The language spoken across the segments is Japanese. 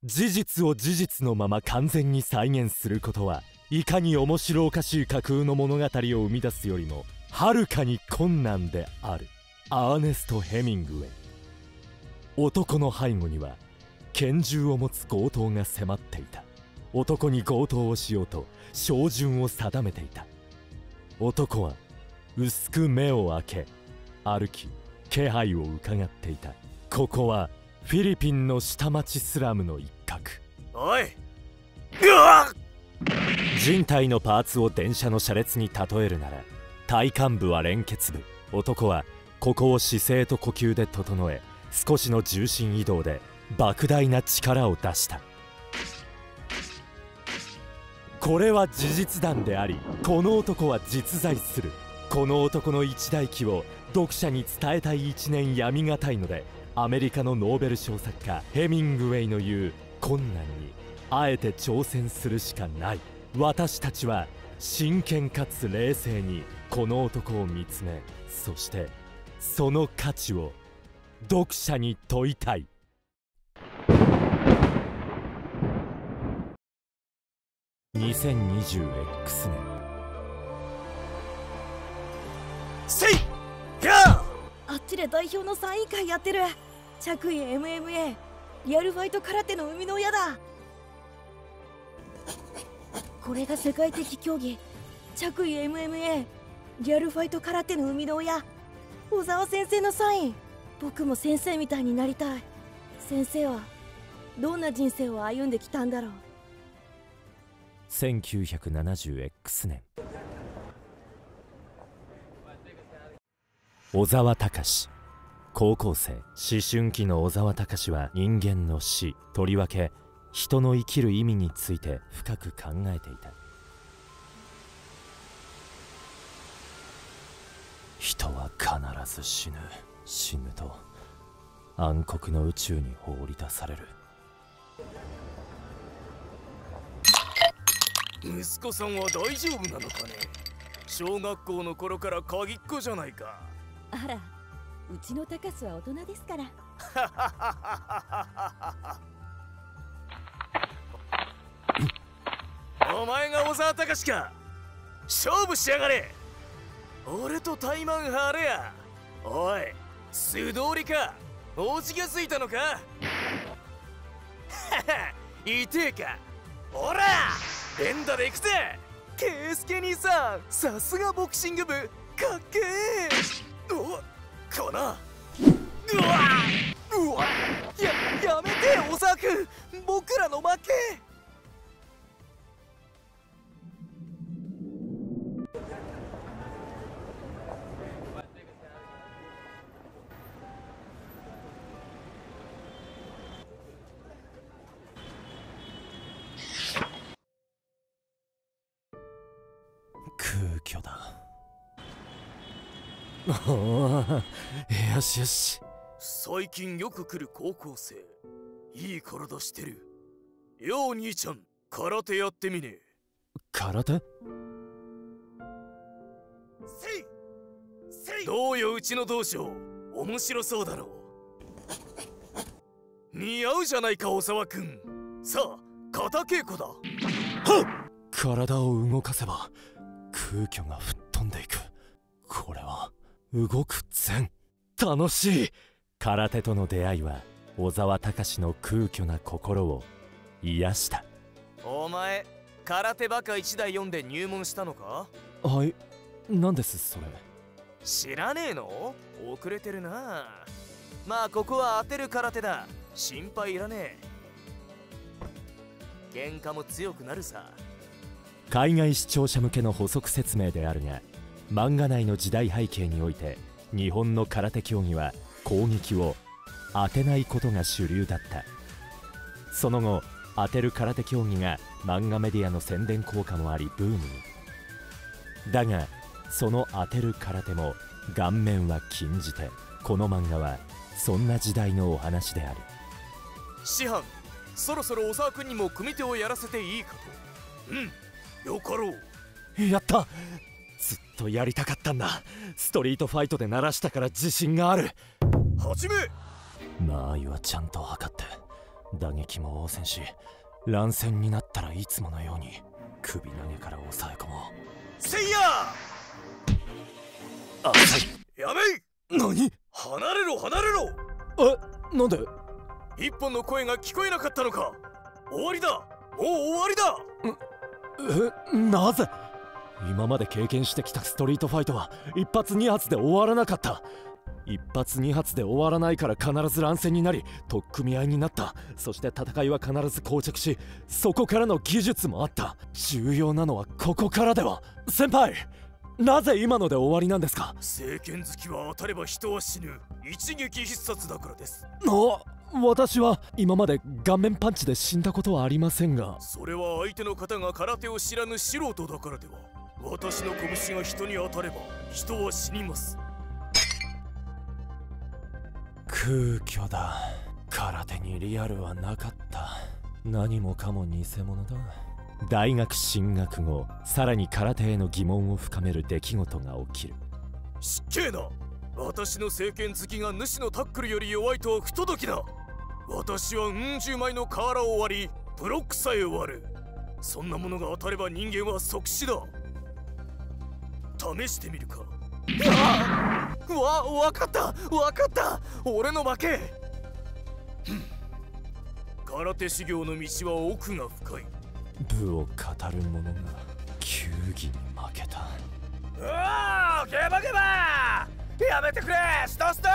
事実を事実のまま完全に再現することはいかに面白おかしい架空の物語を生み出すよりもはるかに困難である。アーネスト・ヘミングウェイ。男の背後には拳銃を持つ強盗が迫っていた。男に強盗をしようと照準を定めていた。男は薄く目を開け歩き気配を伺っていた。ここはフィリピンの下町スラムの一角。おい、うわっ！人体のパーツを電車の車列に例えるなら、体幹部は連結部。男はここを姿勢と呼吸で整え、少しの重心移動で莫大な力を出した。これは事実談であり、この男は実在する。この男の一大記を読者に伝えたい一念闇がたいので、アメリカのノーベル賞作家ヘミングウェイの言う困難にあえて挑戦するしかない。私たちは真剣かつ冷静にこの男を見つめ、そしてその価値を読者に問いたい。2020X 年。せいやあっちで代表の3位会やってる。着衣 MMA リアルファイト空手の生みの親だ。これが世界的競技着衣 MMA リアルファイト空手の生みの親、小沢先生のサイン。僕も先生みたいになりたい。先生はどんな人生を歩んできたんだろう。1970X 年。小沢隆、高校生。思春期の小沢隆は人間の死、とりわけ人の生きる意味について深く考えていた。人は必ず死ぬ。死ぬと暗黒の宇宙に放り出される。息子さんは大丈夫なのかね。小学校の頃から鍵っ子じゃないか。あら、うちの高須は大人ですから。お前が小沢隆か。勝負しやがれ。俺とタイマン張れや。おい、素通りか。大血がついたのか。痛えか。おら連打で行くぜ。圭介兄さん、さすがボクシング部、かっけえ。おかな。うわやめて小沢君、僕らの負け。空虚だ。おお、よしよし。最近よく来る高校生、いい体してる。よう兄ちゃん、空手やってみね。空手？どうよ、うちの道場。面白そうだろう。似合うじゃないか小沢君。さあ肩稽古だ。はっ！体を動かせば空虚が吹っ飛んでいく。これは動く禅。楽しい。空手との出会いは小沢隆の空虚な心を癒した。お前空手バカ1台読んで入門したのか。はい、何ですそれ。知らねえの？遅れてるな。まあここは当てる空手だ。心配いらねえ。喧嘩も強くなるさ。海外視聴者向けの補足説明であるが、漫画内の時代背景において日本の空手競技は攻撃を当てないことが主流だった。その後当てる空手競技が漫画メディアの宣伝効果もありブームに。だがその当てる空手も顔面は禁じ手。この漫画はそんな時代のお話である。師範、そろそろ小沢君にも組手をやらせていいかと。よかろう。やった。ずっとやりたかったんだ。ストリートファイトで鳴らしたから自信がある。始め。間合いはちゃんと測って打撃も応戦し、乱戦になったらいつものように首投げから抑え込もう。せいやあ、やめい。何？離れろ離れろ。なんで？一本の声が聞こえなかったのか。終わりだ、もう終わりだ。なぜ？今まで経験してきたストリートファイトは一発二発で終わらなかった。一発二発で終わらないから必ず乱戦になり取っ組み合いになった。そして戦いは必ず膠着し、そこからの技術もあった。重要なのはここからでは。先輩、なぜ今ので終わりなんですか？聖剣好きは当たれば人は死ぬ一撃必殺だからです。私は今まで顔面パンチで死んだことはありませんが。それは相手の方が空手を知らぬ素人だからでは。私の拳が人に当たれば人は死にます。空虚だ。空手にリアルはなかった。何もかも偽物だ。大学進学後、さらに空手への疑問を深める出来事が起きる。失敬な。私の聖剣好きが主のタックルより弱いとは不届きだ。私は10枚の瓦を割りブロックさえ割る。そんなものが当たれば人間は即死だ。試してみるか。わかったわかった。俺の負け。空手修行の道は奥が深い。武を語る者が球技に負けた。ゲバゲバやめてくれ。ストスト。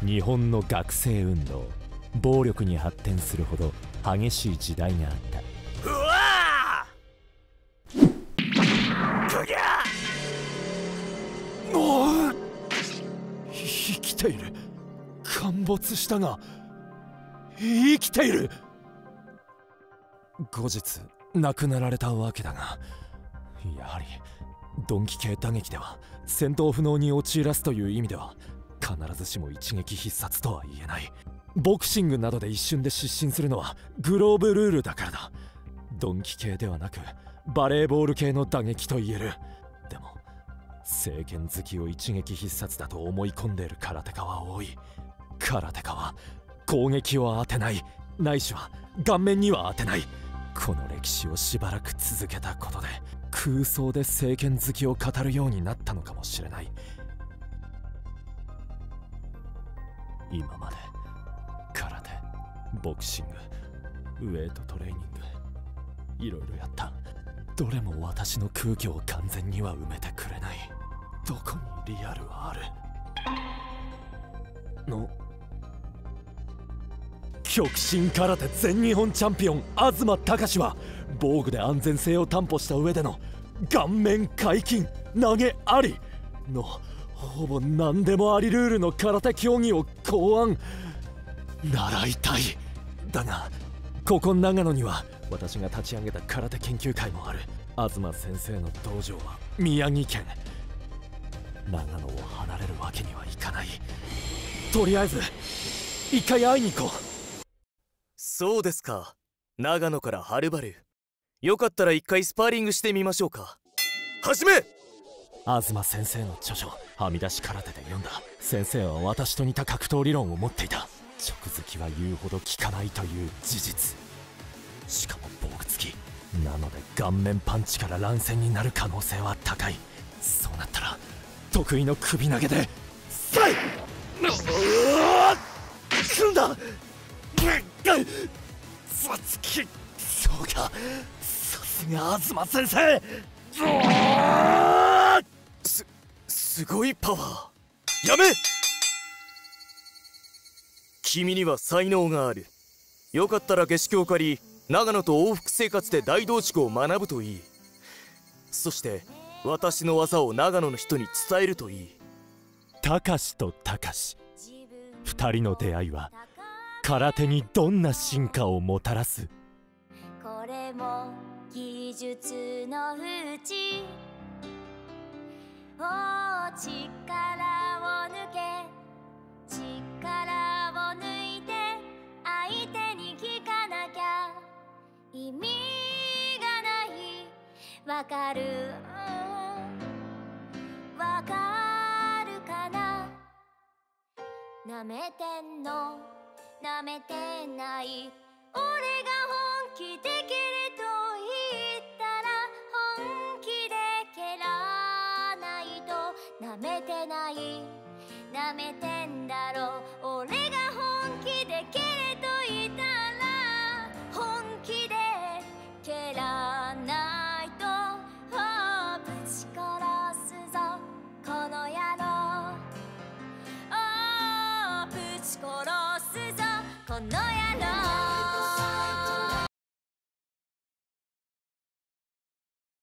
日本の学生運動、暴力に発展するほど激しい時代があった。生きている。陥没したが生きている。後日亡くなられたわけだが、やはり鈍器系打撃では戦闘不能に陥らすという意味では必ずしも一撃必殺とは言えない。ボクシングなどで一瞬で失神するのはグローブルールだからだ。鈍器系ではなくバレーボール系の打撃と言える。でも聖剣好きを一撃必殺だと思い込んでいる空手家は多い。空手家は攻撃を当てない、ないしは顔面には当てない。この歴史をしばらく続けたことで空想で聖剣好きを語るようになったのかもしれない。今まで空手、ボクシング、ウェイトトレーニング、いろいろやった。どれも私の空虚を完全には埋めてくれない。どこにリアルはあるの？極真空手全日本チャンピオン東隆は防具で安全性を担保した上での顔面解禁投げありのほぼ何でもありルールの空手競技を考案。習いたい。だがここ長野には私が立ち上げた空手研究会もある。東先生の道場は宮城県。長野を離れるわけにはいかない。とりあえず一回会いに行こう。そうですか。長野からはるばる。よかったら一回スパーリングしてみましょうか。始め。東先生の著書はみ出し空手で読んだ。先生は私と似た格闘理論を持っていた。直好きは言うほど効かないという事実。しかも防具付きなので顔面パンチから乱戦になる可能性は高い。そうなったら得意の首投げでさい。組んだ。さつき、そうか、さすが東先生。すごいパワー。やめ。君には才能がある。よかったら下宿を借り長野と往復生活で大道畜を学ぶといい。そして私の技を長野の人に伝えるといい。高志と高志、二人の出会いは空手にどんな進化をもたらす？これも技術のうち力を抜け力を抜いて相手に聞かなきゃ意味がない。わかる、わかるかな。なめてんのなめてない。俺が本気で蹴れと言ったら本気で蹴らないと。なめてない、なめてんだろ。俺が本気で蹴れと